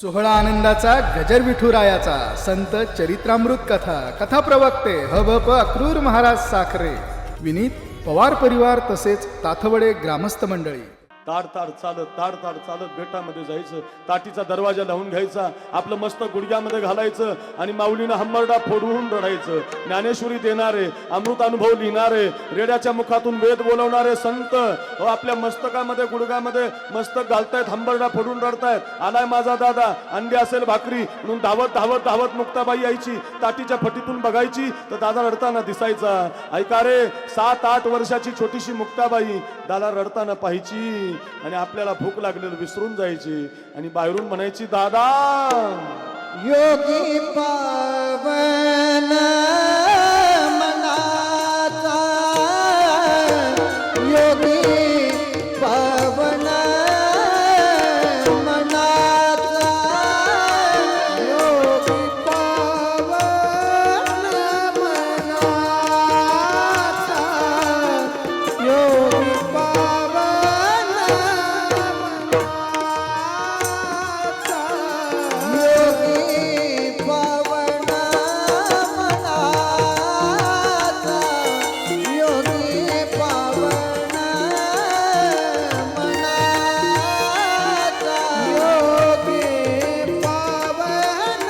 सोहळा आनंदाचा गजर विठुरायाचा संत चरित्रामृत कथा कथा प्रवक्ते हभप अक्रूर महाराज साखरे विनीत पवार परिवार तसेच ताथवडे ग्रामस्थ मंडळी. ताड चालत बेटामध्ये जायचं, ताटीचा दरवाजा लावून घ्यायचा, आपलं मस्त गुडघ्यामध्ये घालायचं आणि माऊलीनं हंबरडा फोडवून रडायचं. ज्ञानेश्वरी देणारे, अमृत अनुभव लिहिणारे, रेड्याच्या मुखातून वेद बोलवणारे संत आपल्या मस्तकामध्ये गुडघ्यामध्ये मस्तक घालतायत, हंबरडा फोडून रडतायत. आलाय माझा दादा, अंडे असेल भाकरी म्हणून धावत मुक्ताबाई यायची, ताटीच्या फटीतून बघायची तर दादा रडताना दिसायचा. ऐका रे, 7-8 वर्षाची छोटीशी मुक्ताबाई दादा रडताना पाहायची आणि आपल्याला भूक लागलेलं विसरून जायची आणि बाहेरून म्हणायची, दादा योगी पावन मनाचा, योगी पावन मनाचा, योगी पावन मनाचा, योगी पावन मनाचा, योगी पावन मनाचा, योगी पावन मनाचा, योगी पावन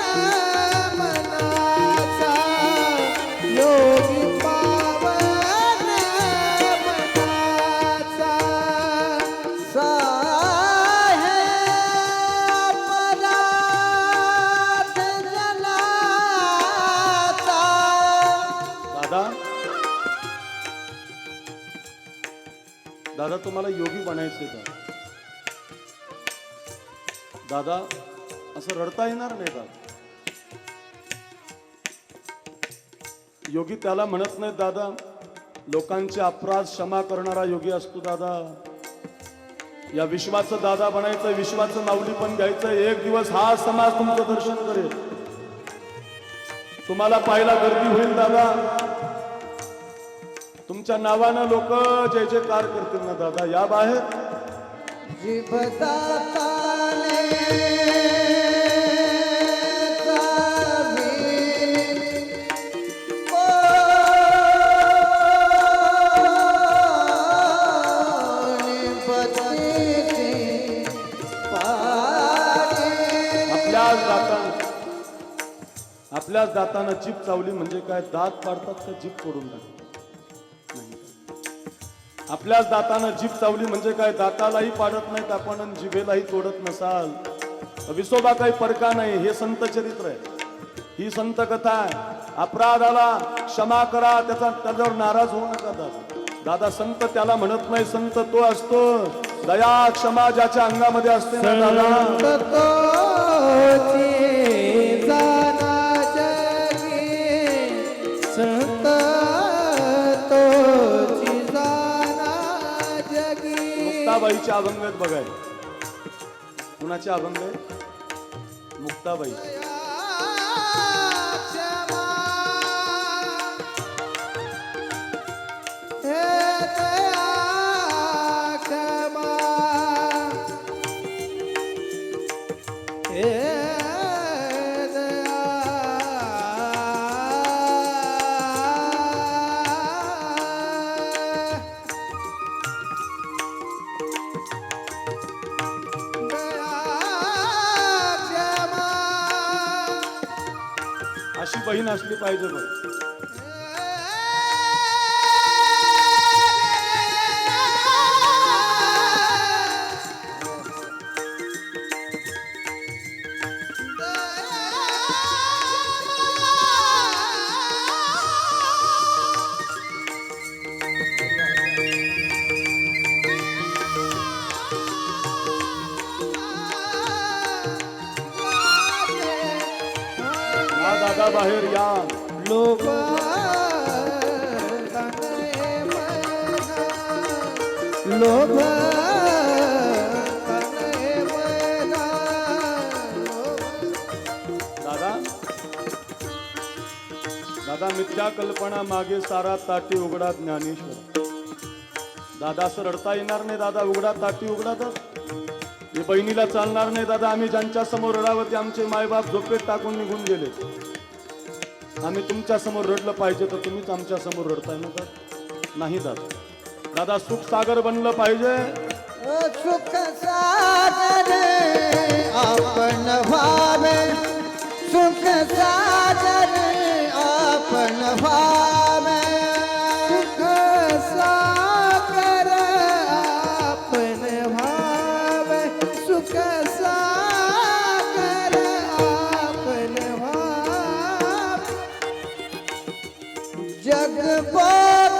मनाचा, योगी पावन मनाचा, साहेब अपराध जनाचा. दादा दादा तुम्हाला योगी बनायचे का? दादा असं रडता येणार नाही का? योगी त्याला म्हणत नाही दादा, लोकांचे अपराध क्षमा करणारा योगी असतो दादा. या विश्वाचं दादा बनायचं, विश्वाचं माऊली पण घ्यायचं. एक दिवस हा समाज तुमचं दर्शन करेल, तुम्हाला पाहायला गर्दी होईल दादा. तुमच्या नावानं लोक जय जयकार करतील ना दादा. या बाहेर जीवदाताने चाविली कोणी बत्तीसी पारी. आपल्याच दातानं जीभ चावली म्हणजे काय? दात पाडतात का जीभ तोडून टाकतात? नाही. आपल्याच दातानं जीभ चावली म्हणजे काय? दातालाही पाडत नाहीत आपण आणि जिभेलाही तोडत नसाल. विसोबा काही परका नाही. हे संत चरित्र आहे, ही संत कथा आहे. अपराधाला क्षमा करा, त्याच्यावर नाराज होऊ नका दादा. दादा संत त्याला म्हणत नाही, संत तो असतो दया क्षमा ज्याच्या अंगामध्ये असते ना दादा. संतोची जाना जगी, संत तोची जाना जगी. मुक्ताबाईच्या अभंग आहेत बघाय. कुणाचे अभंग आहे? मुक्ताबाई. क्षमा हे दया क्षमा हे दया. अशी बहीण असली पाहिजे बघ. या दादा बाहेर या. लोभ लोभ दादा दादा मिथ्या कल्पना मागे सारा ताटी उघडा ज्ञानेश्वर. दादा असं रडता येणार नाही दादा. उघडा ताटी उघडा तर हे बहिणीला चालणार नाही दादा. आम्ही ज्यांच्या समोर रडावं ते आमचे मायबाप झोपेत टाकून निघून गेले. आम्ही तुमच्या समोर रडलं पाहिजे तर तुम्हीच आमच्या समोर रडताय ना का? नाही दादा. दादा सुख सागर बनलं पाहिजे. सुख सागर आपण व्हावे, सुख सागर आपण व्हावे, सुख सागर आपण व्हावे, सुख सागर आपण व्हावे, जगबोध